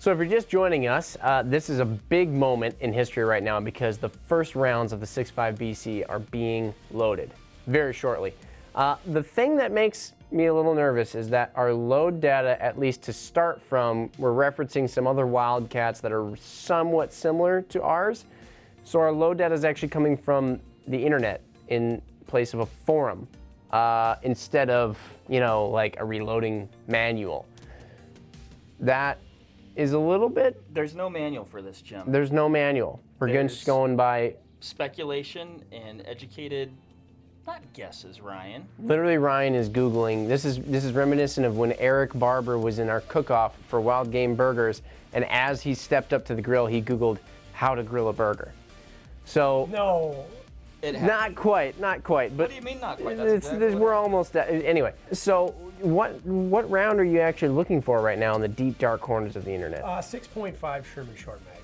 So if you're just joining us, this is a big moment in history right now because the first rounds of the 6.5 BC are being loaded very shortly. The thing that makes me a little nervous is that our load data, at least to start from, we're referencing some other wildcats that are somewhat similar to ours. So our load data is actually coming from the internet in place of a forum instead of, like a reloading manual. That is a little bit... There's no manual for this, Jim. There's no manual. We're just going by... speculation and educated, not guesses, Ryan. Literally, Ryan is Googling. This is reminiscent of when Eric Barber was in our cook-off for Wild Game Burgers, and as he stepped up to the grill, he Googled how to grill a burger. So... No. Not quite. But what do you mean not quite? That's exactly we're almost at, anyway. So what round are you actually looking for right now in the deep dark corners of the internet? 6.5 Sherman short mag.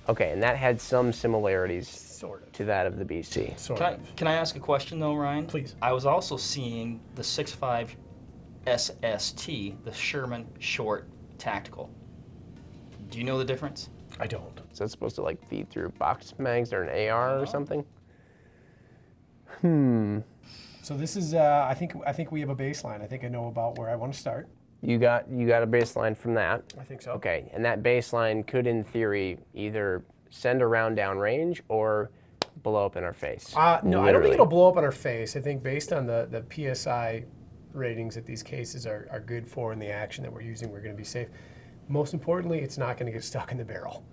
Okay, and that had some similarities Sort of. to that of the BC. Sort Can of. I ask a question though, Ryan? Please. I was also seeing the 6.5 SST, the Sherman Short Tactical. Do you know the difference? I don't. Is that supposed to like feed through box mags or an AR or something? So this is, I think we have a baseline. I think I know about where I want to start. You got a baseline from that. I think so. Okay, and that baseline could, in theory, either send a round down range or blow up in our face. No, I don't Literally. think it'll blow up in our face. I think based on the PSI ratings that these cases are good for and the action that we're using, we're going to be safe. Most importantly, it's not going to get stuck in the barrel.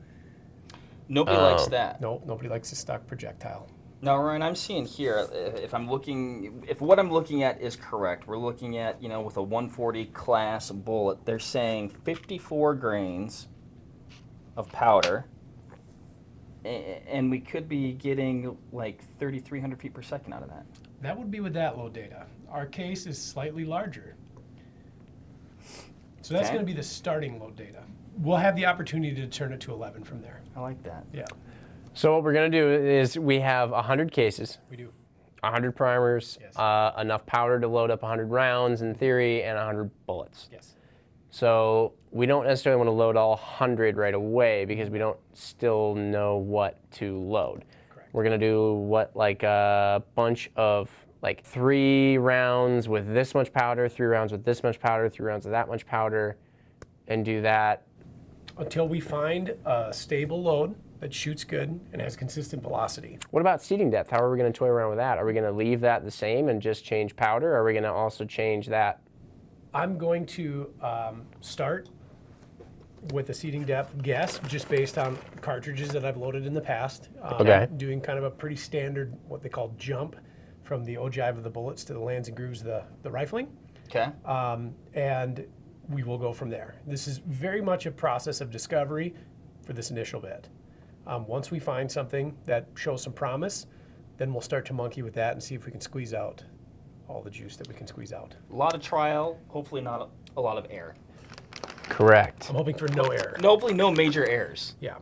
Nobody likes that. No, nobody likes a stuck projectile. Now, Ryan, I'm seeing here, if what I'm looking at is correct, we're looking at, with a 140 class bullet, they're saying 54 grains of powder, and we could be getting like 3,300 feet per second out of that. That would be with that load data. Our case is slightly larger. So that's Okay. going to be the starting load data. We'll have the opportunity to turn it to 11 from there. I like that. Yeah, So what we're going to do is we have 100 cases. we do. 100 primers, Yes. enough powder to load up 100 rounds in theory, and 100 bullets. Yes. So we don't necessarily want to load all 100 right away because we don't still know what to load. Correct. We're going to do like a bunch of like 3 rounds with this much powder, 3 rounds with this much powder, 3 rounds with that much powder, and do that. Until we find a stable load that shoots good and has consistent velocity. What about seating depth? How are we going to toy around with that? Are we going to leave that the same and just change powder? Or are we going to also change that? I'm going to start with a seating depth guess just based on cartridges that I've loaded in the past. Okay. Doing kind of a pretty standard, what they call jump from the ogive of the bullets to the lands and grooves of the rifling. Okay. And we will go from there. This is very much a process of discovery for this initial bit. Once we find something that shows some promise, then we'll start to monkey with that and see if we can squeeze out all the juice that we can squeeze out. A lot of trial, hopefully not a lot of error. Correct. I'm hoping for no error. Hopefully no major errors. Yeah.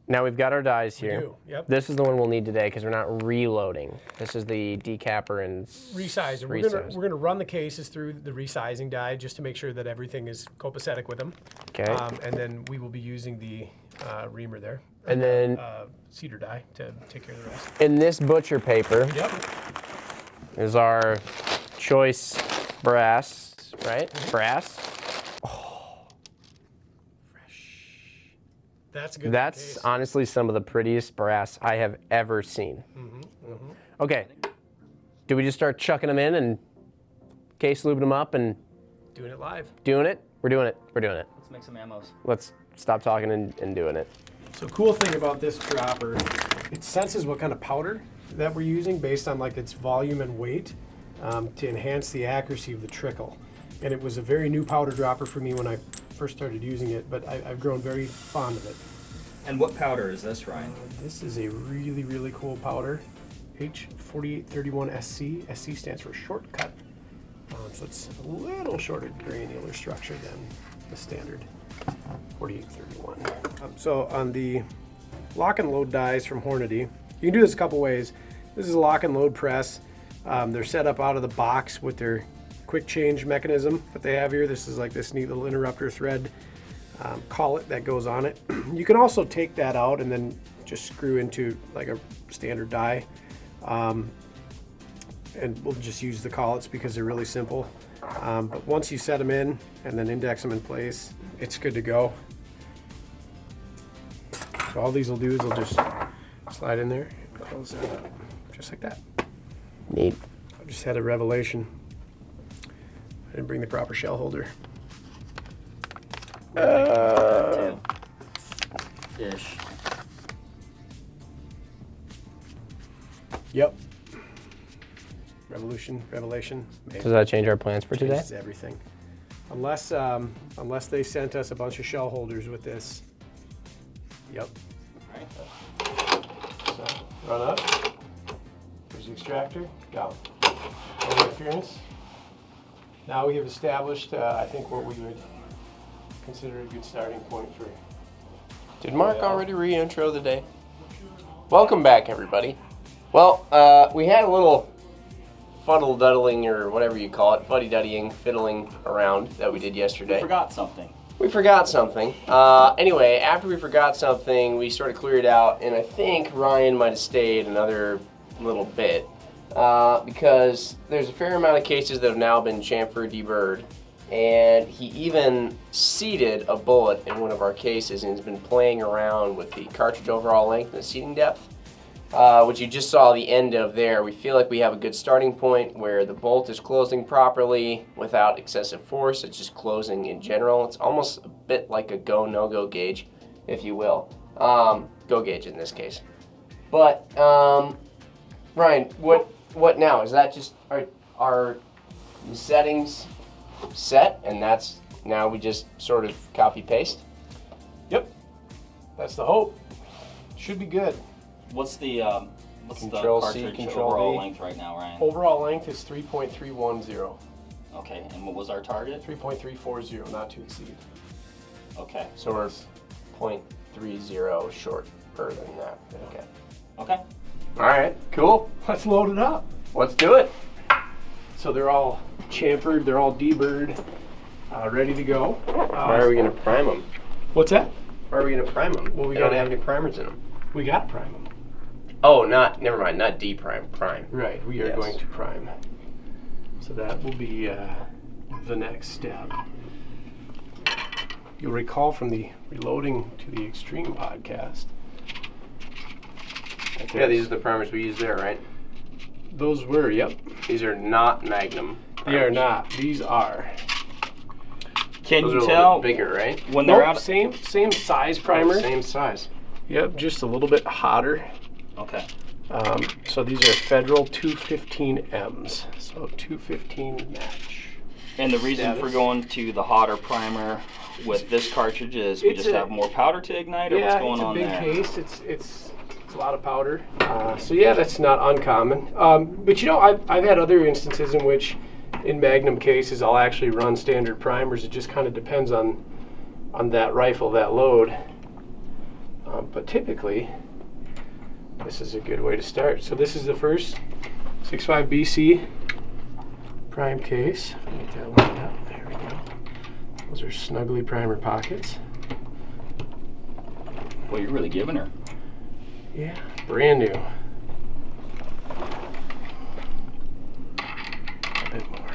Now we've got our dies here. do, yep. This is the one we'll need today because we're not reloading. This is the decapper and Resizer. We're gonna run the cases through the resizing die just to make sure that everything is copacetic with them. Okay. And then we will be using the reamer there. And then Cedar die to take care of the rest. in this butcher paper Yep. is our choice brass, right? Brass. That's a good. That's case. honestly some of the prettiest brass I have ever seen. Okay. Do we just start chucking them in and case lubing them up and Doing it live. doing it? We're doing it. We're doing it. Let's make some ammos. Let's stop talking and doing it. So cool thing about this dropper, it senses what kind of powder that we're using based on like its volume and weight to enhance the accuracy of the trickle. And it was a very new powder dropper for me when I first started using it, but I've grown very fond of it. And what powder is this, Ryan? This is a really, really cool powder. H4831SC. SC stands for shortcut. So it's a little shorter granular structure than the standard 4831. So on the lock and load dies from Hornady, you can do this a couple ways. This is a lock and load press. They're set up out of the box with their quick change mechanism that they have here. This is like this neat little interrupter thread collet that goes on it. You can also take that out and then just screw into like a standard die. And we'll just use the collets because they're really simple. But once you set them in and then index them in place, it's good to go. So all these will do is they'll just slide in there and close that up, just like that. Neat. I just had a revelation. I didn't bring the proper shell holder. Ish. Yep. Revelation. Does that change our plans for today? Changes everything. Unless they sent us a bunch of shell holders with this. Yep. So run up. There's the extractor. Down. Over interference. Now we have established, I think, what we would consider a good starting point for. Did Mark already re-intro the day? Welcome back, everybody. Well, we had a little fuddle-duddling, or whatever you call it, fuddy-duddying, fiddling around that we did yesterday. Forgot something. We forgot something. Anyway, after we forgot something, we sort of cleared out, and I think Ryan might have stayed another little bit because there's a fair amount of cases that have now been chamfer deburred, and he even seated a bullet in one of our cases and has been playing around with the cartridge overall length and the seating depth. Which you just saw the end of there. We feel like we have a good starting point where the bolt is closing properly without excessive force. It's just closing in general. It's almost a bit like a go, no-go gauge, if you will. Go gauge in this case. But, Ryan, what now? Is that just, are the settings set and that's, now we just sort of copy-paste? Yep. That's the hope. Should be good. What's the Control C, cartridge Control overall V. length right now, Ryan? Overall length is 3.310. Okay, and what was our target? 3.340, not to exceed. Okay. So we're 0.30 shorter than that. Okay. Okay. All right, cool. Let's load it up. Let's do it. So they're all chamfered, they're all deburred, ready to go. Why are we going to prime them? What's that? Why are we going to prime them? Well, we They don't gotta- have any primers in them. We got to prime them. Oh, never mind, not D-prime, prime. Right, we are Yes. going to prime. So that will be the next step. You'll recall from the Reloading to the Extreme podcast. Yeah, these are the primers we use there, right? Those were, yep. These are not Magnum They are primers. not. These are. Can Those are you a little tell bit bigger, right? when they're Nope, out? same size primer. Same size. Yep, just a little bit hotter. Okay. So these are Federal 215Ms. So 215 match. And the reason for Status. going to the hotter primer with this cartridge is we It's just a- have more powder to ignite, or what's going it's a on big there? case. It's a lot of powder. So yeah, that's not uncommon. But you know, I've had other instances in which, in Magnum cases, I'll actually run standard primers. It just kind of depends on that rifle, that load. But typically, this is a good way to start. So this is the first 6.5 BC prime case. Let me get that lined up. There we go. Those are snuggly primer pockets. Well, you're really giving her. Yeah, brand new. A bit more.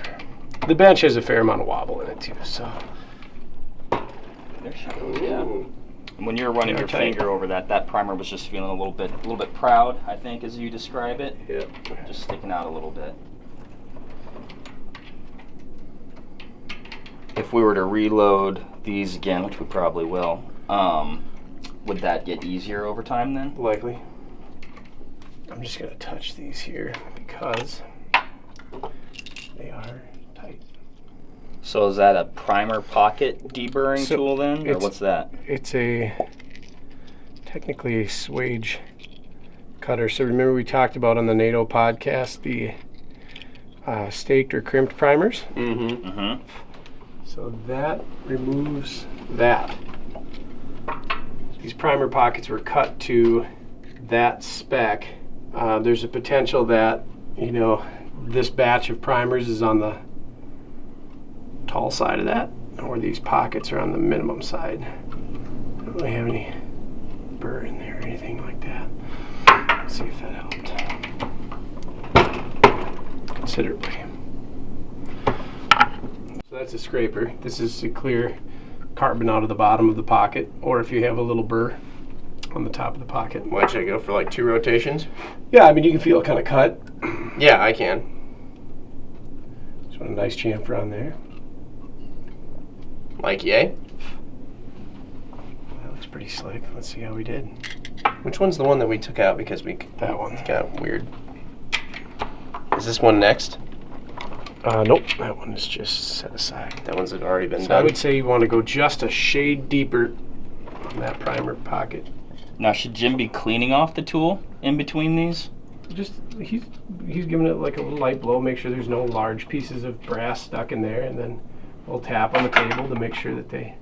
The bench has a fair amount of wobble in it too, so. There she goes. Yeah. And when you were running They're your tight. finger over that primer was just feeling a little bit proud, I think, as you describe it. Yep. Just sticking out a little bit. If we were to reload these again, which we probably will, would that get easier over time then? Likely. I'm just gonna touch these here because they are tight. So is that a primer pocket deburring So tool then, or it's- what's that? It's technically a swage cutter. So remember we talked about on the NATO podcast the staked or crimped primers? Mm-hmm. Mm-hmm. So that removes that. These primer pockets were cut to that spec. There's a potential that, you know, this batch of primers is on the tall side of that, or these pockets are on the minimum side. really have any burr in there or anything like that. Let's see if that helped considerably. So that's a scraper. This is to clear carbon out of the bottom of the pocket, or if you have a little burr on the top of the pocket. Why should I go for like 2 rotations? Yeah, I mean, you can feel it kind of cut. Yeah, I can. Just want a nice chamfer on there. Like yay? That looks pretty slick. Let's see how we did. Which one's the one that we took out because we That one. got weird? Is this one next? Nope, that one is just set aside. That one's already been So done. I would say you want to go just a shade deeper on that primer pocket. Now, should Jim be cleaning off the tool in between these? Just he's giving it like a little light blow, make sure there's no large pieces of brass stuck in there, and then we'll tap on the table to make sure that they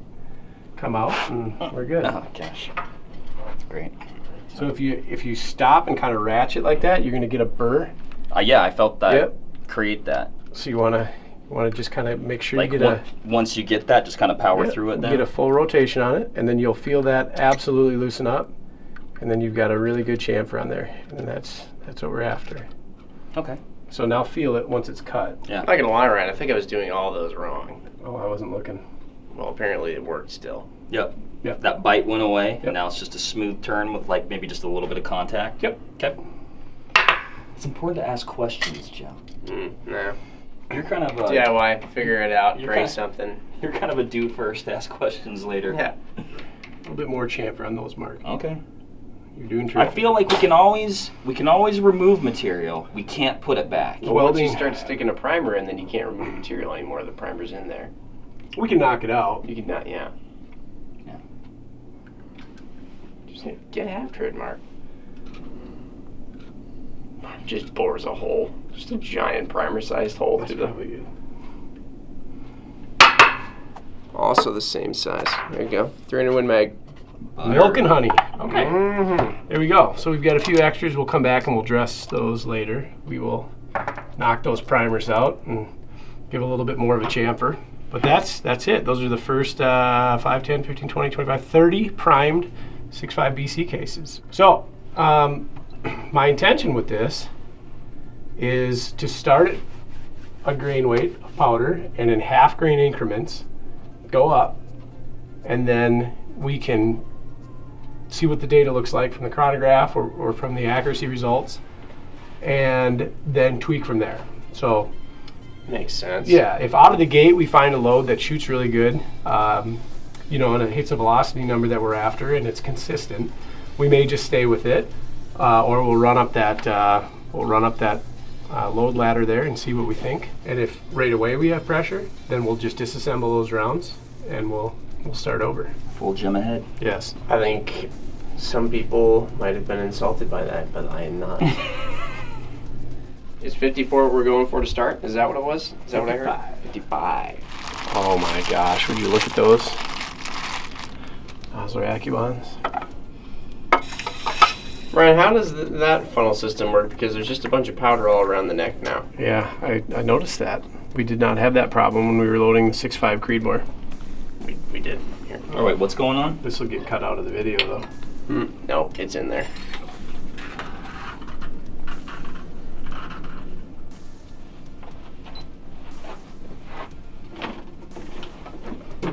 come out, and we're good. Oh gosh, that's great. So if you stop and kind of ratchet like that, you're going to get a burr. Yeah, I felt that. Yep. Create that. So you want to just kind of make sure Like you get once you get that, just kind of power yeah, through it. Then get a full rotation on it, and then you'll feel that absolutely loosen up, and then you've got a really good chamfer on there, and that's what we're after. Okay. So now feel it once it's cut. Yeah. I'm not gonna lie, Ryan. I think I was doing all those wrong. Oh, I wasn't looking. Well, apparently it worked still. Yep. Yep. That bite went away, Yep. and now it's just a smooth turn with like maybe just a little bit of contact. Yep. Okay. It's important to ask questions, Joe. Nah. You're kind of a DIY, figure it out, You're bring kinda- something. You're kind of a do first, ask questions later. Yeah. A little bit more chamfer on those, Mark. Okay. You're doing I terrific. feel like we can always remove material. We can't put it back. Well, once you Welding- start sticking a primer in, then you can't remove material anymore. The primer's in there. We can knock it out. You can not, yeah. Yeah. Just get after it, Mark. Just bores a hole. Just a giant primer-sized hole That's through the. probably good. Also the same size. There you go. 300 Win Mag. Milk and honey. Okay. Mm-hmm. There we go. So we've got a few extras. We'll come back and we'll dress those later. We will knock those primers out and give a little bit more of a chamfer. But that's it. Those are the first 5, 10, 15, 20, 25, 30 primed 6.5 BC cases. So my intention with this is to start at a grain weight of powder and in half grain increments go up, and then we can see what the data looks like from the chronograph or from the accuracy results, and then tweak from there. So Makes sense. yeah, if out of the gate we find a load that shoots really good, and it hits a velocity number that we're after and it's consistent, we may just stay with it, or we'll run up that load ladder there and see what we think. And if right away we have pressure, then we'll just disassemble those rounds and we'll start over. Full Jim ahead. Yes. I think some people might have been insulted by that, but I am not. Is 54 what we're going for to start? Is that what it was? Is that what I heard? 55. Oh my gosh, would you look at those? Those are Accubons. Ryan, how does that funnel system work? Because there's just a bunch of powder all around the neck now. Yeah, I noticed that. We did not have that problem when we were loading the 6.5 Creedmoor. We did. Here. Oh wait, what's going on? This will get cut out of the video though. No, it's in there. You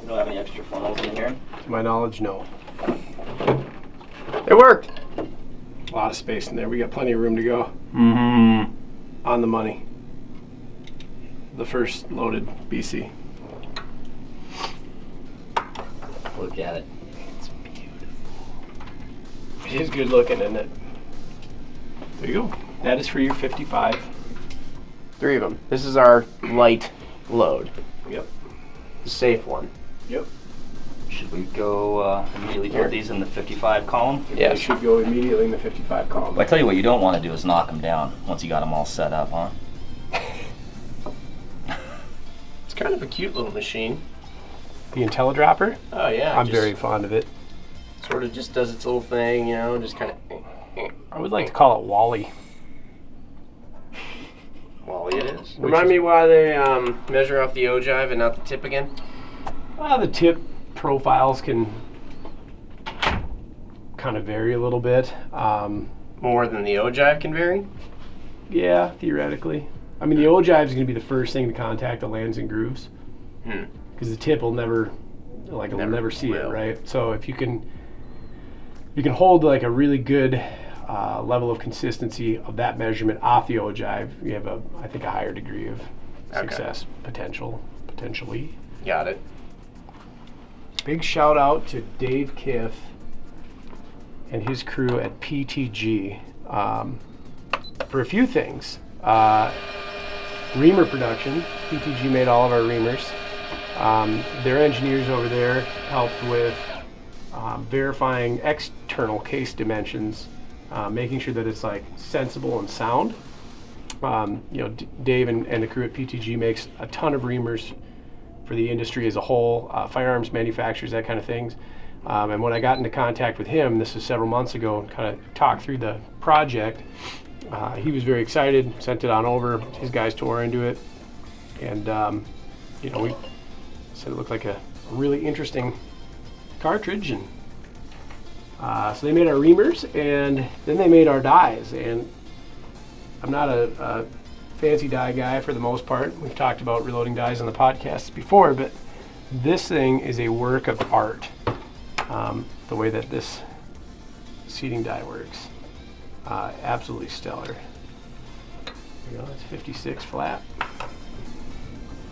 don't have any extra funnels in here? To my knowledge, no. It worked. A lot of space in there. We got plenty of room to go. Mm-hmm. On the money. The first loaded BC. Look at it. It's beautiful. It is good looking, isn't it? There you go. That is for your 55. 3 of them. This is our light load. Yep. The safe one. Yep. Should we go immediately put these in the 55 column? They Yes. should go immediately in the 55 column. Well, I tell you what you don't want to do is knock them down once you got them all set up, huh? It's kind of a cute little machine. The IntelliDropper? Oh yeah. I'm just very fond of it. sort of just does its little thing, just kind of. I would like to call it Wally. Wally it is. Remind me why they measure off the ogive and not the tip again. The tip profiles can kind of vary a little bit. More than the ogive can vary? Yeah, theoretically. I mean, the ogive is going to be the first thing to contact the lands and grooves, because the tip will never see it, right? So if you can hold like a really good level of consistency of that measurement off the ogive, you have I think a higher degree of success potentially. Got it. Big shout out to Dave Kiff and his crew at PTG for a few things. Reamer production. PTG made all of our reamers. Their engineers over there helped with verifying external case dimensions, making sure that it's like sensible and sound. Dave and the crew at PTG makes a ton of reamers for the industry as a whole, firearms manufacturers, that kind of things. And when I got into contact with him, this was several months ago, and kind of talked through the project, he was very excited, sent it on over. His guys tore into it, and we said it looked like a really interesting cartridge, and so they made our reamers, and then they made our dies. And I'm not a fancy die guy for the most part. We've talked about reloading dies on the podcasts before, but this thing is a work of art. The way that this seating die works, absolutely stellar. There you go, that's 56 flat.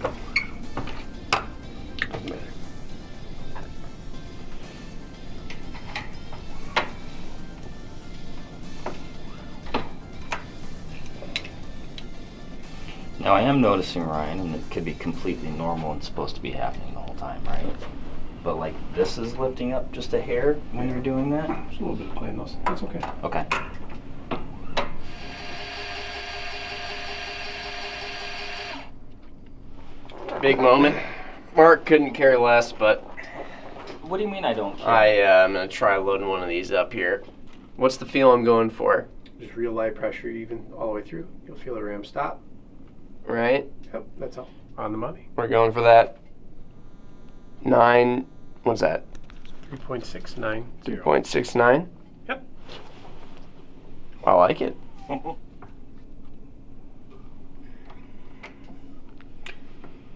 Doesn't matter. Now I am noticing, Ryan, and it could be completely normal and supposed to be happening the whole time, right? But like this is lifting up just a hair when you're doing that? There's a little bit of play in those. That's okay. Okay. Big moment. Mark couldn't care less, but What do you mean I don't care? I'm going to try loading one of these up here. What's the feel I'm going for? Just real light pressure even all the way through. You'll feel the ram stop. Right? Yep, that's all. On the money. We're going for that 9, what's that? 3.69. 3.69? Yep. I like it.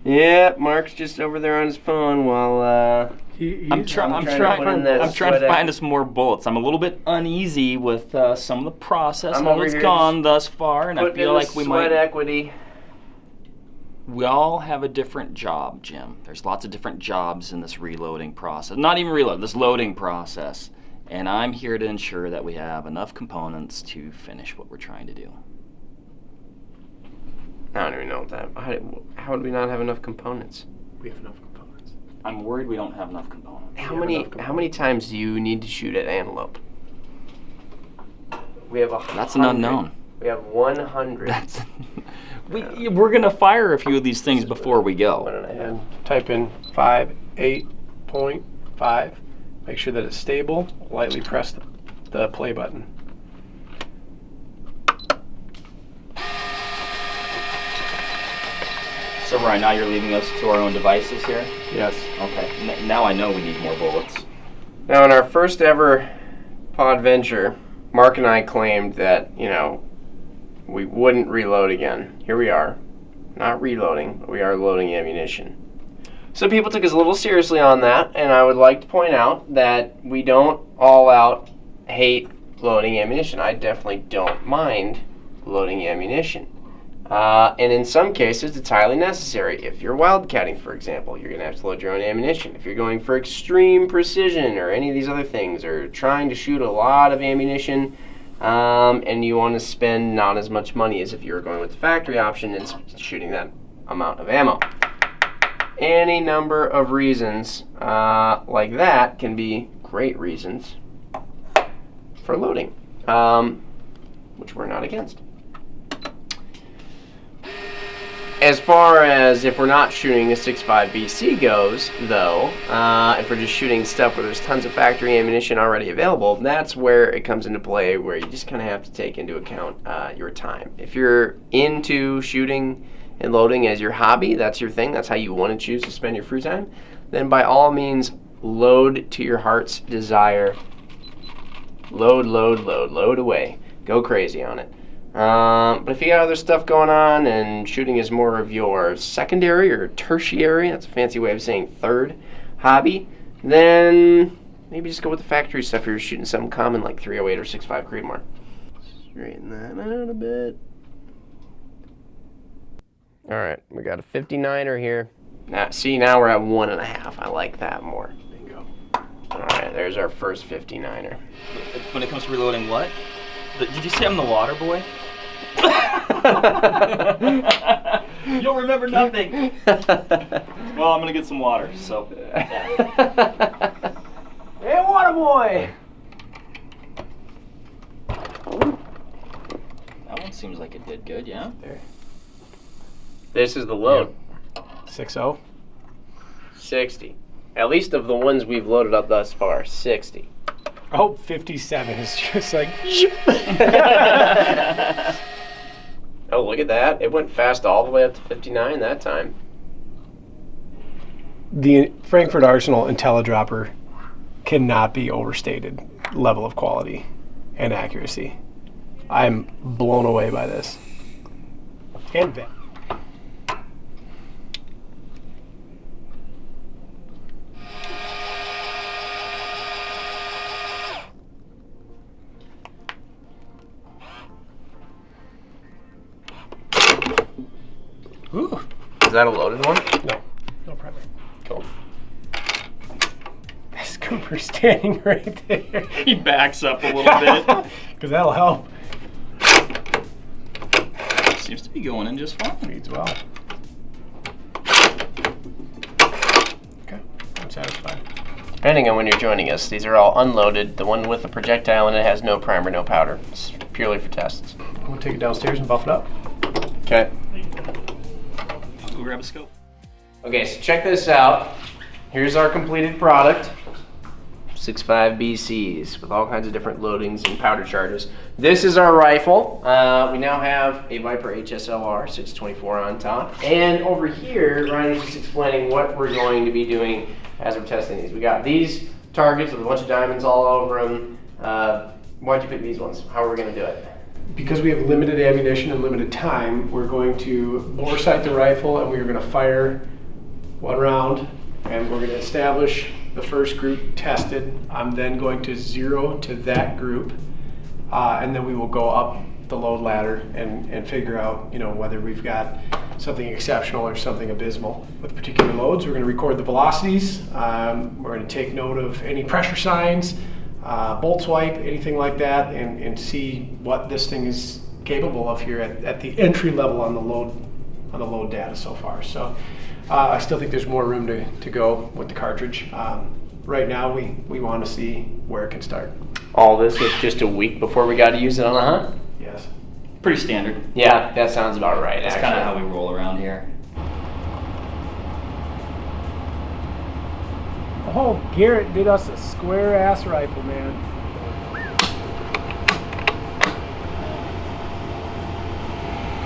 Yeah, Mark's just over there on his phone while I'm trying to find us more bullets. I'm a little bit uneasy with some of the process I'm how over it's here gone thus far, and I feel like we sweat might. equity. We all have a different job, Jim. There's lots of different jobs in this reloading process. Not even reload, this loading process. And I'm here to ensure that we have enough components to finish what we're trying to do. I don't even know what that. How would we not have enough components? We have enough components. I'm worried we don't have enough components. How many times do you need to shoot at antelope? We have 100. That's an unknown. We have 100. That's we're gonna fire a few of these things before we go. And type in 5.8.5. Make sure that it's stable. Lightly press the play button. So Ryan, now you're leaving us to our own devices here? Yes. Okay. Now I know we need more bullets. Now, in our first ever pod venture, Mark and I claimed that, we wouldn't reload again. Here we are. Not reloading, but we are loading ammunition. Some people took us a little seriously on that, and I would like to point out that we don't all out hate loading ammunition. I definitely don't mind loading ammunition. And in some cases, it's highly necessary. If you're wildcatting, for example, you're going to have to load your own ammunition. If you're going for extreme precision or any of these other things, or trying to shoot a lot of ammunition, and you want to spend not as much money as if you were going with the factory option and shooting that amount of ammo. Any number of reasons like that can be great reasons for loading, which we're not against. As far as if we're not shooting a 6.5 BC goes, though, if we're just shooting stuff where there's tons of factory ammunition already available, that's where it comes into play, where you just kind of have to take into account your time. If you're into shooting and loading as your hobby, that's your thing, that's how you want to choose to spend your free time, then by all means, load to your heart's desire. Load, load, load, load away. Go crazy on it. But if you got other stuff going on and shooting is more of your secondary or tertiary, that's a fancy way of saying third hobby, then maybe just go with the factory stuff if you're shooting something common like 308 or 6.5 Creedmoor. Straighten that out a bit. All right, we got a 59er here. Now, see, now we're at 1.5. I like that more. Bingo. All right, there's our first 59er. When it comes to reloading, what? Did you say I'm the water boy? You'll remember nothing. Well, I'm gonna get some water. So. Hey, water boy. That one seems like it did good, yeah. There. This is the load. 6.0. 60. At least of the ones we've loaded up thus far, 60. Oh, 57 is just like. Oh, look at that. It went fast all the way up to 59 that time. The Frankfurt Arsenal IntelliDropper cannot be overstated level of quality and accuracy. I'm blown away by this. And that. Ooh. Is that a loaded one? No. No problem. Cool. There's Cooper standing right there. He backs up a little bit. Because that'll help. Seems to be going in just fine. Reads well. Okay, I'm satisfied. Depending on when you're joining us, these are all unloaded. The one with the projectile in it has no primer, no powder. It's purely for tests. I'm going to take it downstairs and buff it up. Okay. I'll go grab a scope. Okay, so check this out. Here's our completed product. 6.5 BCs with all kinds of different loadings and powder charges. This is our rifle. We now have a Viper HSLR 624 on top. And over here, Ryan was just explaining what we're going to be doing as we're testing these. We got these targets with a bunch of diamonds all over them. Why'd you pick these ones? How are we going to do it? Because we have limited ammunition and limited time, we're going to bore sight the rifle and we're going to fire one round and we're going to establish the first group tested. I'm then going to zero to that group and then we will go up the load ladder and figure out, you know, whether we've got something exceptional or something abysmal. With particular loads, we're going to record the velocities. We're going to take note of any pressure signs, bolt swipe, anything like that, and see what this thing is capable of here at the entry level on the load data so far. So I still think there's more room to go with the cartridge. Right now we want to see where it can start. All this was just a week before we got to use it on the hunt? Yes. Pretty standard. Yeah, that sounds about right. That's kind of how we roll around here. Oh, Garrett did us a square ass rifle, man.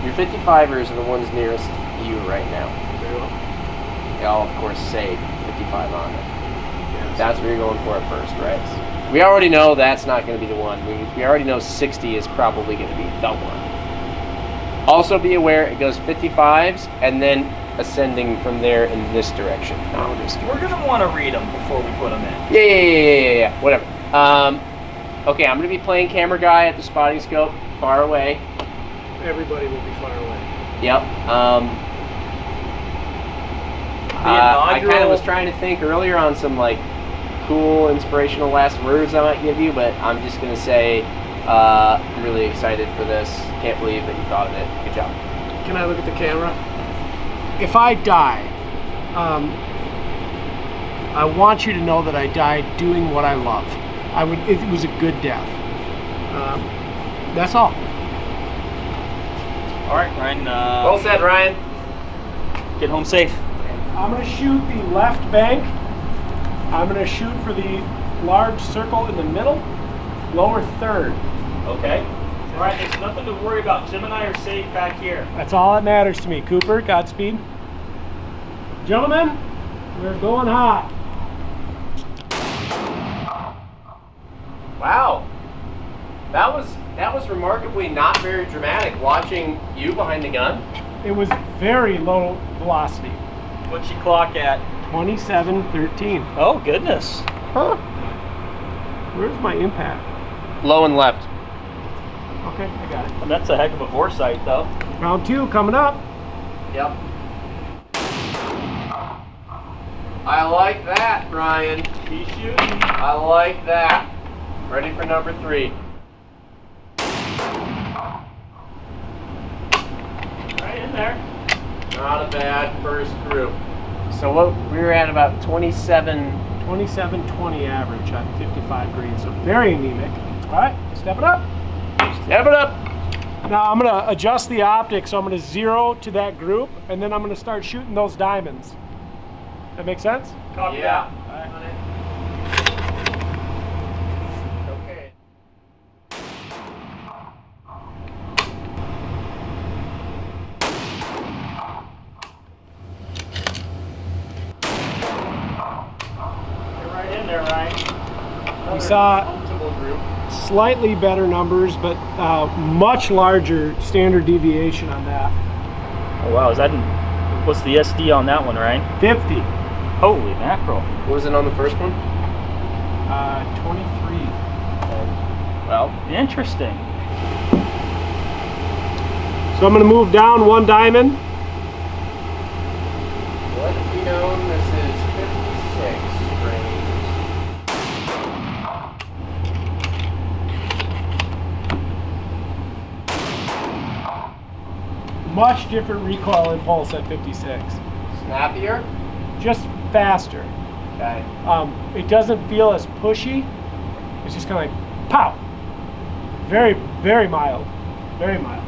Your 55ers are the ones nearest you right now. They all, of course, say 55 on it. Yes. That's what you're going for at first, right? We already know that's not going to be the one. We already know 60 is probably going to be the one. Also be aware it goes 55s and then ascending from there in this direction. No, this direction. We're going to want to read them before we put them in. Yeah. Whatever. Okay, I'm going to be playing camera guy at the spotting scope, far away. Everybody will be far away. Yep. I kind of was trying to think earlier on some like cool, inspirational last words I might give you, but I'm just going to say I'm really excited for this. Can't believe that you thought of it. Good job. Can I look at the camera? If I die, I want you to know that I died doing what I love. It was a good death. That's all. All right, Ryan. Well said, Ryan. Get home safe. I'm going to shoot the left bank. I'm going to shoot for the large circle in the middle, lower third. Okay. All right, there's nothing to worry about. Jim and I are safe back here. That's all that matters to me. Cooper, Godspeed. Gentlemen, we're going hot. That was remarkably not very dramatic watching you behind the gun. It was very low velocity. What'd she clock at? 27.13. Oh, goodness. Huh. Where's my impact? Low and left. Okay, I got it. Well, that's a heck of a bore sight, though. Round 2 coming up. Yep. I like that, Ryan. He's shooting. I like that. Ready for number 3. Right in there. Not a bad first group. So what we were at about 27.20 average on 55 green, so very anemic. All right, step it up. Step it up. Now I'm gonna adjust the optics, so I'm gonna 0 to that group, and then I'm gonna start shooting those diamonds. That make sense? Copy Yeah. that. Okay. You're right in there, Ryan. We saw Comfortable group. slightly better numbers, but much larger standard deviation on that. Oh, wow. Is that what's the SD on that one, Ryan? 50. Holy mackerel. What was it on the first one? 23. Well, interesting. So I'm gonna move down 1 diamond. Let it be known this is 56 grains. Much different recoil impulse at 56. Snappier? Just faster. Okay. It doesn't feel as pushy. It's just kind of like pow. Very, very mild. Very mild.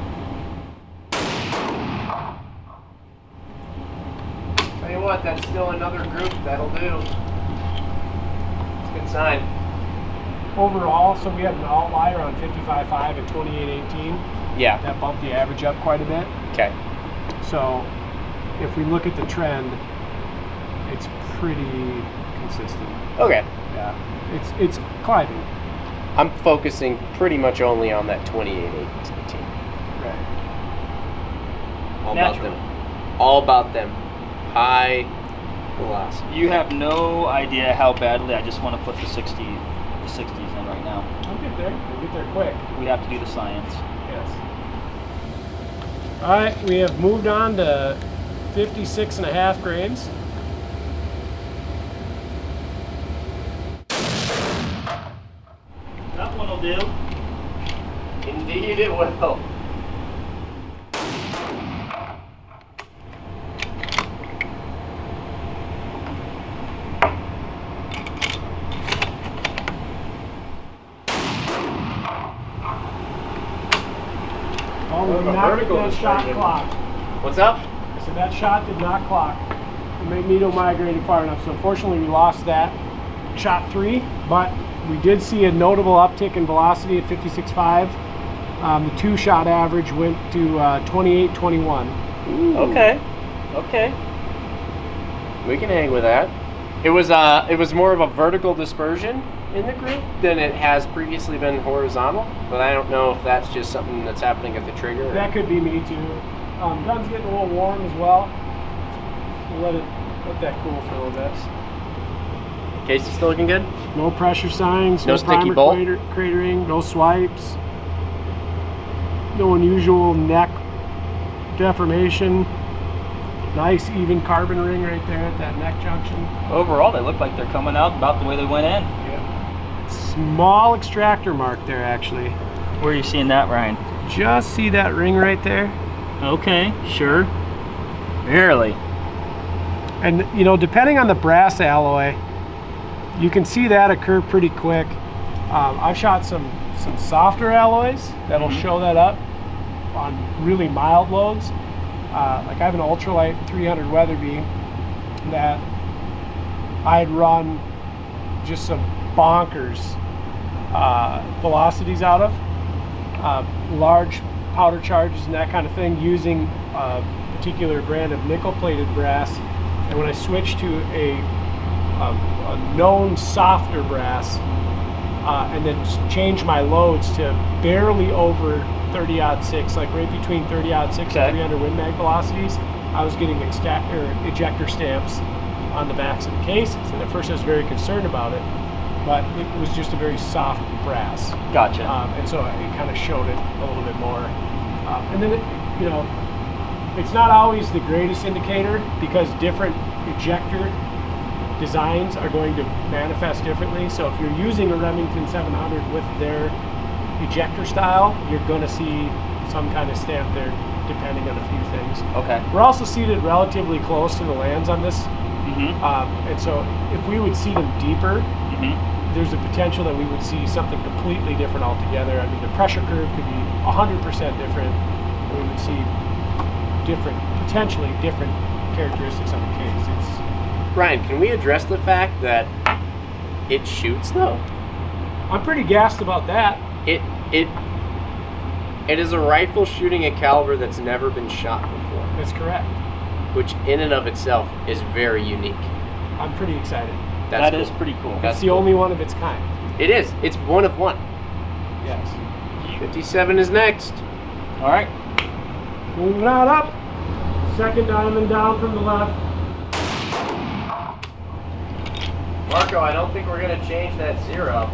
Tell you what, that's still another group. That'll do. It's a good sign. Overall, so we had an outlier on 55.5 at 28.18. Yeah. That bumped the average up quite a bit. Okay. So if we look at the trend, it's pretty consistent. Okay. Yeah. It's climbing. I'm focusing pretty much only on that 28.18. Right. All Natural. about them. All about them. High velocity. You have no idea how badly I just want to put the 60s in right now. I'll get there. We'll get there quick. We have to do the science. Yes. All right, we have moved on to 56.5 grains. That one will do. Indeed it will. Oh, we knocked that shot clock. What's up? So that shot did not clock. The magneto migrated far enough. So unfortunately we lost that shot 3, but we did see a notable uptick in velocity at 56.5. The 2-shot average went to 28.21. Okay. Okay. We can hang with that. It was more of a vertical dispersion in the group than it has previously been horizontal, but I don't know if that's just something that's happening at the trigger. That could be me too. Gun's getting a little warm as well. We'll let that cool for a little bit. Case is still looking good? No pressure signs, No no sticky primer bolt? cratering, no swipes, no unusual neck deformation. Nice even carbon ring right there at that neck junction. Overall, they look like they're coming out about the way they went in. Small extractor mark there actually. Where are you seeing that, Ryan? Just see that ring right there? Okay, sure. Barely. And you know, depending on the brass alloy, you can see that occur pretty quick. I've shot some softer alloys that'll show that up on really mild loads. Like I have an ultralight 300 Weatherby that I'd run just some bonkers velocities out of, large powder charges and that kind of thing, using a particular brand of nickel-plated brass. And when I switched to a known softer brass, and then change my loads to barely over 30-06, like right between 30-06 and 300 Win Mag velocities. I was getting ejector stamps on the backs of the cases, and at first I was very concerned about it, but it was just a very soft brass. Gotcha. And so it kind of showed it a little bit more. And then, you know, it's not always the greatest indicator because different ejector designs are going to manifest differently. So if you're using a Remington 700 with their ejector style, you're going to see some kind of stamp there depending on a few things. Okay. We're also seated relatively close to the lands on this. And so if we would seat them deeper, there's a potential that we would see something completely different altogether. I mean, the pressure curve could be 100% different. And we would see potentially different characteristics on the case. Ryan, can we address the fact that it shoots though? I'm pretty gassed about that. It is a rifle shooting a caliber that's never been shot before, That's correct. which in and of itself is very unique. I'm pretty excited. That is pretty cool. It's the only one of its kind. It is. It's one of one. Yes. 57 is next. All right. Moving on up. Second diamond down from the left. Marco, I don't think we're going to change that 0.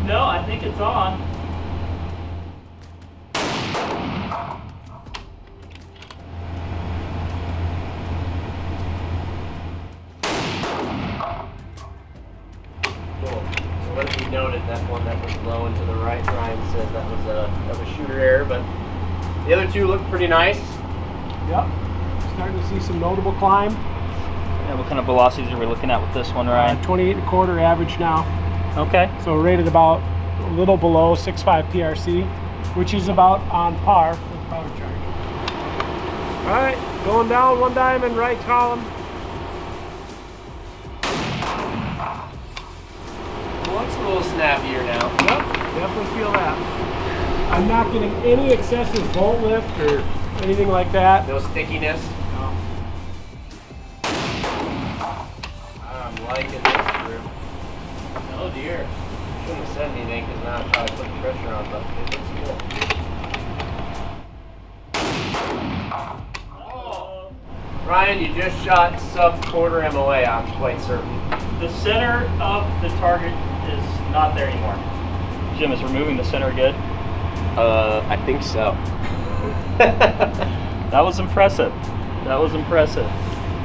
No, I think it's on. Cool. So let it be noted that one that was low and to the right, Ryan says that was a shooter error, but the other two look pretty nice. Yep. Starting to see some notable climb. Yeah, what kind of velocities are we looking at with this one, Ryan? 28.25 average now. Okay. So we're rated about a little below 6.5 PRC, which is about on par with powder charge. All right, going down one diamond, right column. Well, it's a little snappier now. Yep, definitely feel that. I'm not getting any excessive bolt lift or anything like that. No stickiness. No. I'm liking this group. Oh dear. Shouldn't have said anything because now I'm probably putting pressure on, but it looks cool. Oh. Ryan, you just shot sub quarter MOA, I'm quite certain. The center of the target is not there anymore. Jim, is removing the center good? I think so. That was impressive. That was impressive.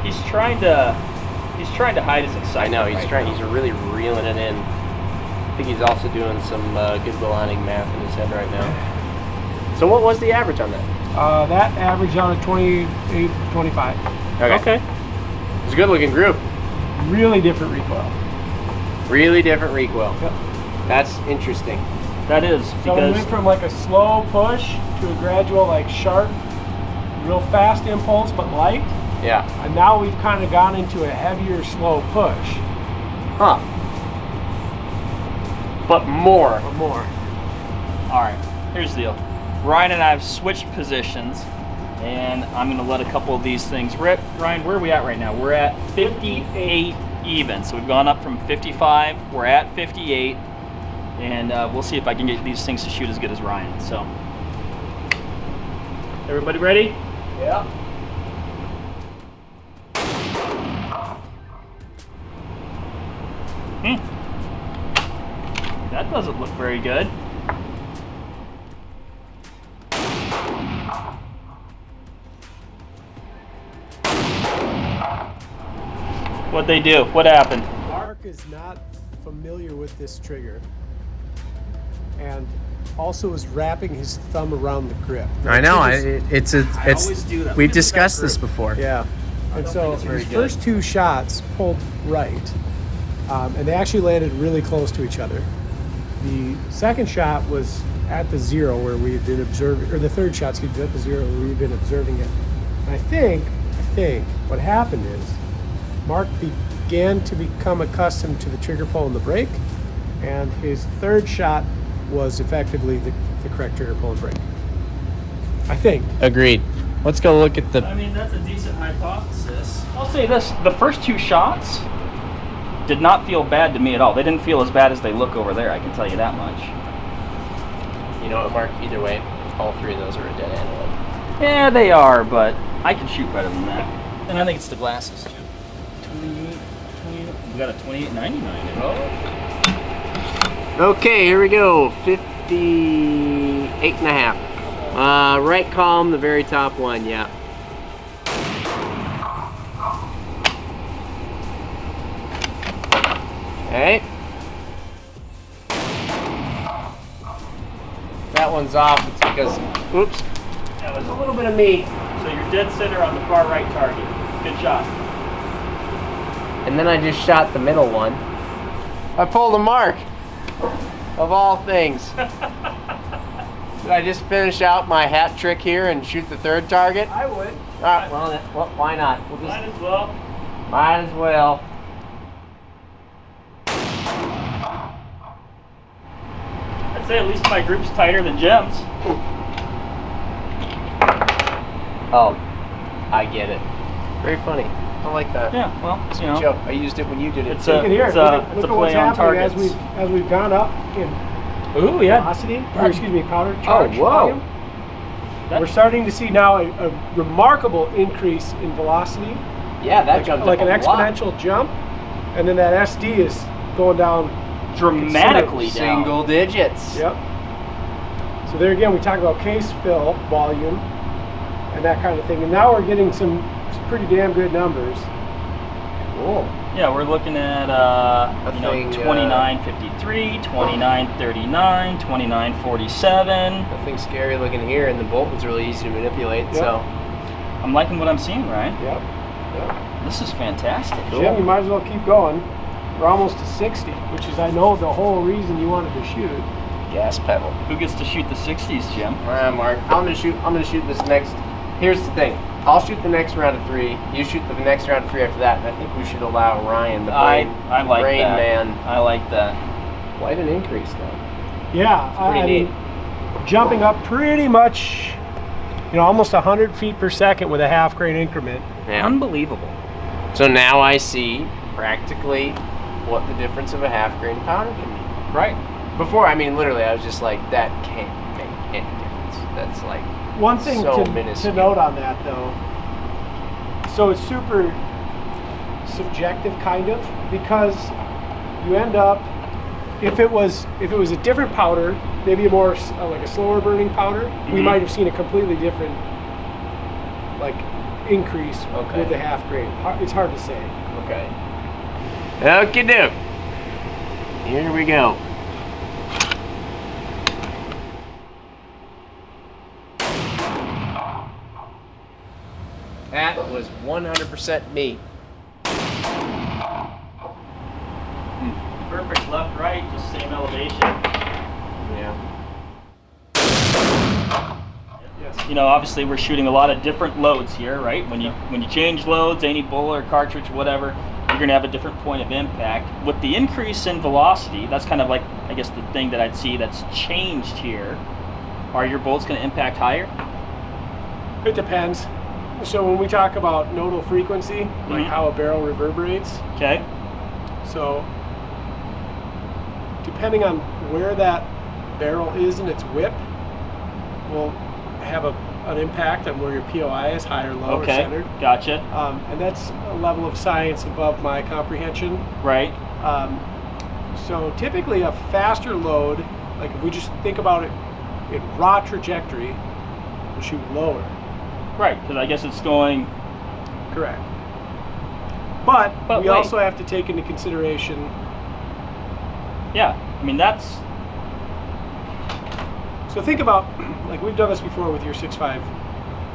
He's trying to hide his excitement. I know, he's right trying, now. he's really reeling it in. I think he's also doing some Goodwill Hunting math in his head right now. So what was the average on that? That averaged out at 28.25. Okay. It's a good looking group. Really different recoil. Really different recoil. Yep. That's interesting. That is So we because went from like a slow push to a gradual, like sharp, real fast impulse, but light. Yeah. And now we've kind of gone into a heavier, slow push. Huh. But more. Or more. all right. Here's the deal. Ryan and I have switched positions, and I'm going to let a couple of these things rip. Ryan, where are we at right now? We're at 58 even. So we've gone up from 55. We're at 58. And we'll see if I can get these things to shoot as good as Ryan. So, everybody ready? Yeah. That doesn't look very good. What'd they do? What happened? Mark is not familiar with this trigger, and also is wrapping his thumb around the grip. I know. Triggers- always do that. We've Look at discussed that this grip. before. Yeah. And don't so think it's very his good. first two shots pulled right, and they actually landed really close to each other. The second shot was at the 0 where we had been observing, or the third shot, excuse me, at the 0 where we've been observing it. And I think what happened is Mark began to become accustomed to the trigger pull and the brake, and his third shot was effectively the correct trigger pull and brake. I think. Agreed. Let's go look at the. I mean, that's a decent hypothesis. I'll say this: the first two shots did not feel bad to me at all. They didn't feel as bad as they look over there, I can tell you that much. You know what, Mark? Either way, all three of those are a dead antelope. Yeah, they are, but I can shoot better than that. And I think it's the glasses, too. 28, we got a 28.99. Oh. Okay, here we go. 58.5. Right column, the very top one, yeah. Okay. That one's off. It's because, oops, that was a little bit of meat. So you're dead center on the far right target. Good shot. And then I just shot the middle one. I pulled a mark, of all things. Did I just finish out my hat trick here and shoot the third target? I would. All right, well, why not? We'll just, Might as well. might as well. I'd say at least my group's tighter than Jim's. Oh, I get it. Very funny. I like that. Yeah, well, you know. Joke. I used it when you did it. It's too. a, You can hear it's it. a, Look it's at a what's play on happening targets. as we've gone up in Ooh, yeah. velocity, or excuse me, powder charge whoa. volume. We're starting to see now a remarkable increase in velocity, Yeah, that jumped like up an a lot. exponential jump, and then that SD is going down Dramatically down. Single digits. Yep. So there again, we talk about case fill volume and that kind of thing, and now we're getting some pretty damn good numbers. Cool. Yeah, we're looking at you know, thing, 29.53, 29.39, 29.47. Nothing scary looking here, and the bolt was really easy to manipulate. Yep. So I'm liking what I'm seeing, Ryan. Yep. This is fantastic. Jim, you might as well keep going. We're almost to 60, which is, I know, the whole reason you wanted to shoot. gas pedal. Who gets to shoot the 60s, Jim? All right, Mark. I'm gonna shoot this next. Here's the thing. I'll shoot the next round of 3. You shoot the next round of 3 after that, and I think we should allow Ryan, the brain, I like brain that. man. I like that. Quite an increase, though. Yeah, Pretty I neat. mean, jumping up pretty much, you know, almost 100 feet per second with a half grain increment. Yeah. Unbelievable. So now I see practically what the difference of a half grain powder can be. Right. Before, I mean, literally, I was just like, that can't make any difference. That's like One thing so to minuscule. note on that, though, so it's super subjective, kind of, because you end up, if it was a different powder, maybe a more like a slower burning powder, we might have seen a completely different like increase with the half grain. It's hard to say. Okay. Okie doke. Here we go. That was 100% me. Perfect left, right, just same elevation. Yeah. You know, obviously we're shooting a lot of different loads here, right? When you change loads, any bull or cartridge, whatever, you're gonna have a different point of impact. With the increase in velocity, that's kind of like, I guess, the thing that I'd see that's changed here. Are your bolts gonna impact higher? It depends. So when we talk about nodal frequency, like how a barrel reverberates, Okay. so depending on where that barrel is in its whip, will have an impact on where your POI is, high or low or Okay. centered. Gotcha. And that's a level of science above my comprehension. Right. So typically a faster load, like if we just think about it in raw trajectory, will shoot lower. Right, because I guess it's going. Correct. But we wait. also have to take into consideration. Yeah, I mean that's. So think about, like we've done this before with your 6.5,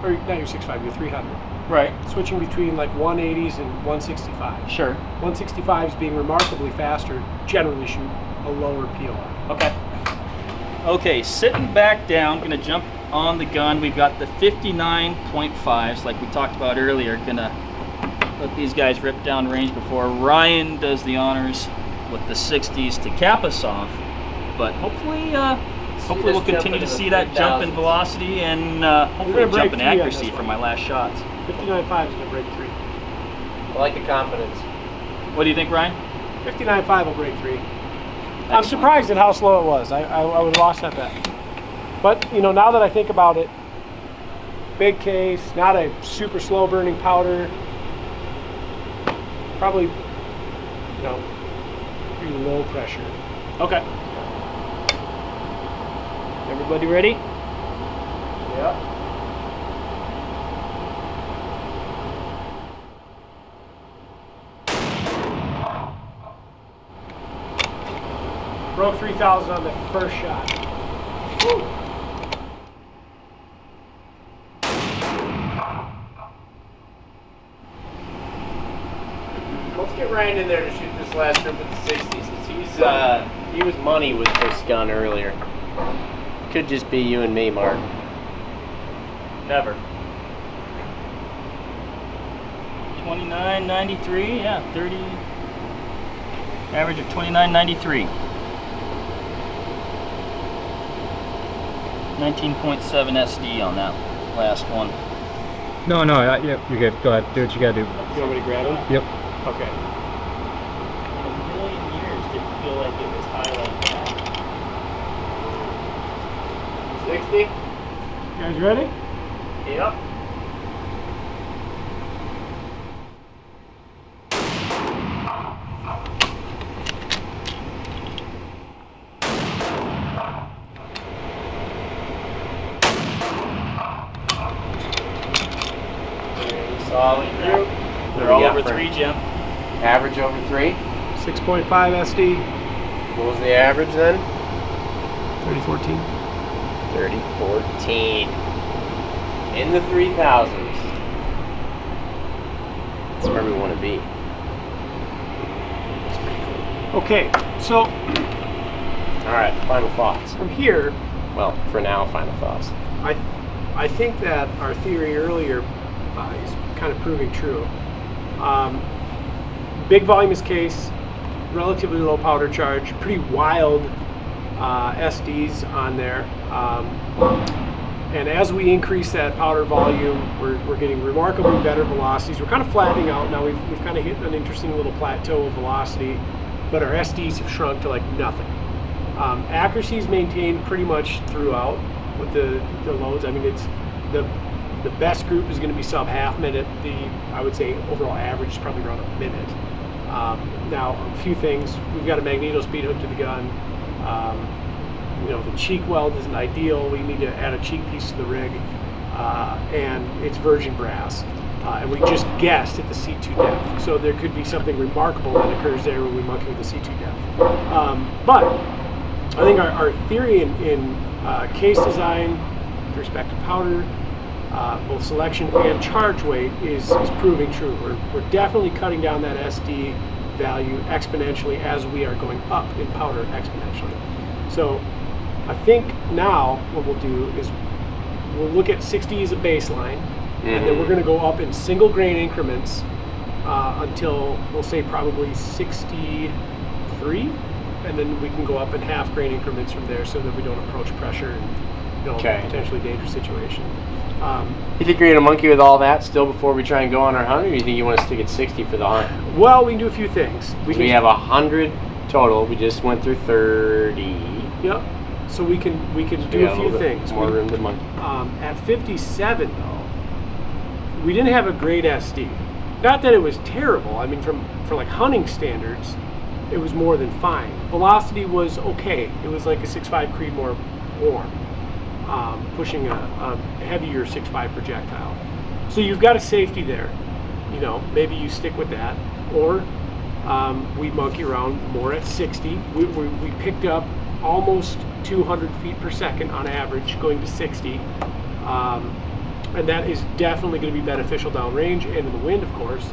or not your 6.5, your 300. Right. Switching between like 180s and 165. Sure. 165s being remarkably faster, generally shoot a lower POI. Okay. Okay, sitting back down, gonna jump on the gun. We've got the 59.5s, like we talked about earlier. Gonna let these guys rip down range before Ryan does the honors with the 60s to cap us off. But hopefully we'll continue to see that jump in velocity and hopefully gonna break jump in 3 on accuracy this from one. my last shots. 59.5 is gonna break 3. I like the confidence. What do you think, Ryan? 59.5 will break 3. I'm surprised at how slow it was. I would have lost that bet. But, you know, now that I think about it, big case, not a super slow burning powder, probably, you know, pretty low pressure. Okay. Everybody ready? Yeah. Broke 3,000 on the first shot. Woo. Let's get Ryan in there to shoot this last trip with the 60s, because he was money with this gun earlier. Could just be you and me, Mark. Never. 29.93, yeah, 30. Average of 29.93. 19.7 SD on that last one. No, yep, you're good. Go ahead. Do what you gotta do. You want me to grab him? Yep. Okay. In a million years didn't feel like it was high like that. 60? You guys ready? Yep. Solid group. They're all over 3, Jim. Average over 3. 6.5 SD, What was the average then? 3014. 3014. In the 3000s. That's where we want to be. That's pretty cool. Okay, so Alright, final thoughts. from here, Well, for now, final thoughts. I think that our theory earlier is kind of proving true. Big voluminous case, relatively low powder charge, pretty wild SDs on there. And as we increase that powder volume, we're getting remarkably better velocities. We're kind of flattening out now. We've kind of hit an interesting little plateau of velocity, but our SDs have shrunk to like nothing. Accuracy is maintained pretty much throughout with the loads. I mean, it's the best group is going to be sub half minute. I would say overall average is probably around a minute. Now, a few things. We've got a magneto speed hook to the gun. You know, the cheek weld isn't ideal. We need to add a cheek piece to the rig, and it's virgin brass. And we just guessed at the C2 depth, so there could be something remarkable that occurs there when we monkey with the C2 depth. But I think our theory in case design, with respect to powder, both selection and charge weight is proving true. We're definitely cutting down that SD value exponentially as we are going up in powder exponentially. So I think now what we'll do is we'll look at 60 as a baseline, and then we're going to go up in single grain increments until we'll say probably 63, and then we can go up in half grain increments from there so that we don't approach pressure and potentially dangerous situation. You think you're going to monkey with all that still before we try and go on our hunt, or you think you want to stick at 60 for the hunt? Well, we can do a few things. We have 100 total. We just went through 30. Yep. So we can do a few things. More room to monkey. At 57 though, we didn't have a great SD. Not that it was terrible. I mean, for like hunting standards, it was more than fine. Velocity was okay. It was like a 6.5 Creedmoor warm, pushing a heavier 6.5 projectile. So you've got a safety there. You know, maybe you stick with that, or we monkey around more at 60. We picked up almost 200 feet per second on average going to 60. And that is definitely going to be beneficial downrange and in the wind, of course.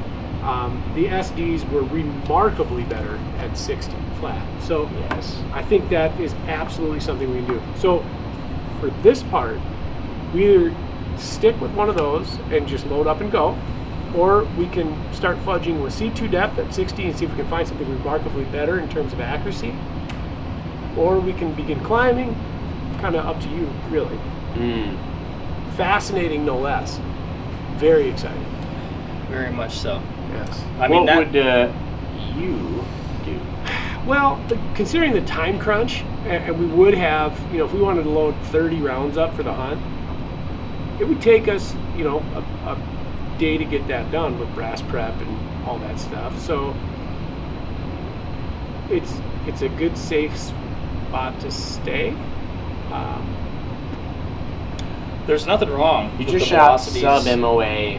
The SDs were remarkably better at 60 flat. So yes, I think that is absolutely something we can do. So for this part, we either stick with one of those and just load up and go, or we can start fudging with C2 depth at 60 and see if we can find something remarkably better in terms of accuracy, or we can begin climbing. Kind of up to you, really. Fascinating, no less. Very exciting. Very much so. Yes. I mean, what would you do? Well, considering the time crunch, and we would have, you know, if we wanted to load 30 rounds up for the hunt, it would take us, you know, a day to get that done with brass prep and all that stuff. So it's a good, safe spot to stay. There's nothing wrong. You with just the shot velocities. sub MOA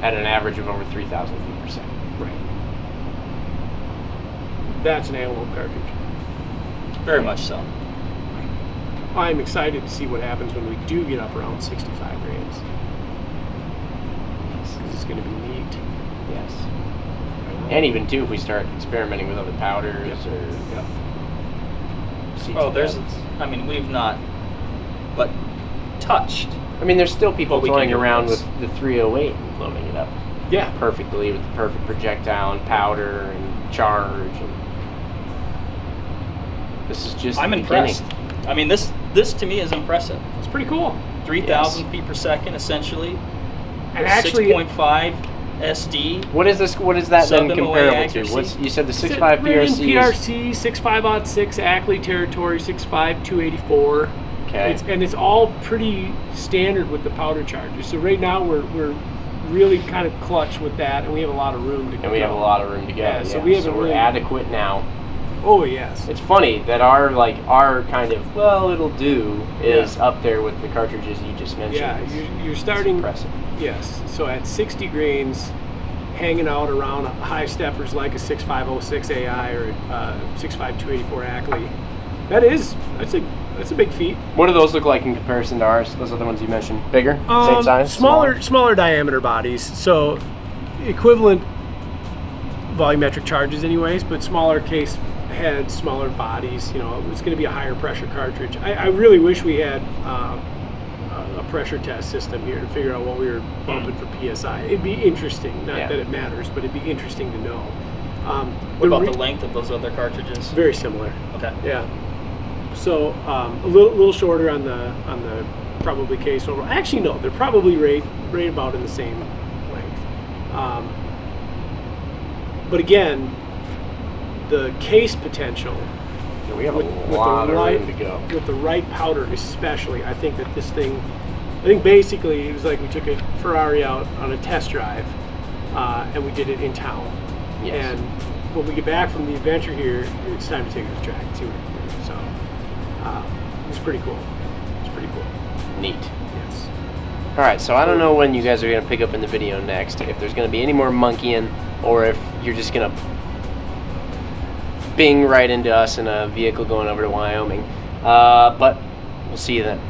at an average of over 3,000 feet per second. Right. That's an antelope cartridge. Very much so. I'm excited to see what happens when we do get up around 65 grains. Because it's going to be neat. Yes. And even too, if we start experimenting with other powders or Oh, there's. CTFs. I mean, we've not, but touched. I mean, there's still people What we can toying do with around this. with the 308 and loading it up Yeah. perfectly with the perfect projectile and powder and charge. And this is just I'm the impressed. beginning. I mean, this to me is impressive. It's pretty cool. 3,000 feet per second, essentially. And actually, 6.5 SD. What is this? What is that then Sub-MOA comparable to? accuracy. What's you said the it's 6.5 right in PRC? PRC, 6.5/6 Ackley territory, 6.5 284. Okay. It's all pretty standard with the powder charges. So right now we're really kind of clutch with that, and we have a lot of room to go. And we have a lot of room to go. Yeah, so we haven't we're really- adequate now. Oh yes. It's funny that our kind of, well, it'll do is up there with the cartridges you just mentioned. Yeah, It's you're starting. impressive. Yes. So at 60 grains, hanging out around high steppers like a 6506 AI or 65284 Ackley, that's a big feat. What do those look like in comparison to ours? Those other ones you mentioned, bigger, same size, smaller diameter bodies. So equivalent volumetric charges, anyways, but smaller case heads, smaller bodies. You know, it's going to be a higher pressure cartridge. I really wish we had a pressure test system here to figure out what we were bumping for PSI. It'd be interesting. Not that it matters, but it'd be interesting to know. What about the length of those other cartridges? Very similar. Okay. Yeah. So a little shorter on the probably case overall. Actually, no, they're probably right about in the same length. But again, the case potential Yeah, we have with a lot the of right room to go. with the right powder, especially. I think that this thing. I think basically it was like we took a Ferrari out on a test drive, and we did it in town. Yes. And when we get back from the adventure here, it's time to take it to the track and see what it can do. So it's pretty cool. It's pretty cool. Neat. Yes. All right, so I don't know when you guys are going to pick up in the video next, if there's going to be any more monkeying, or if you're just going to bing right into us in a vehicle going over to Wyoming. But we'll see you then.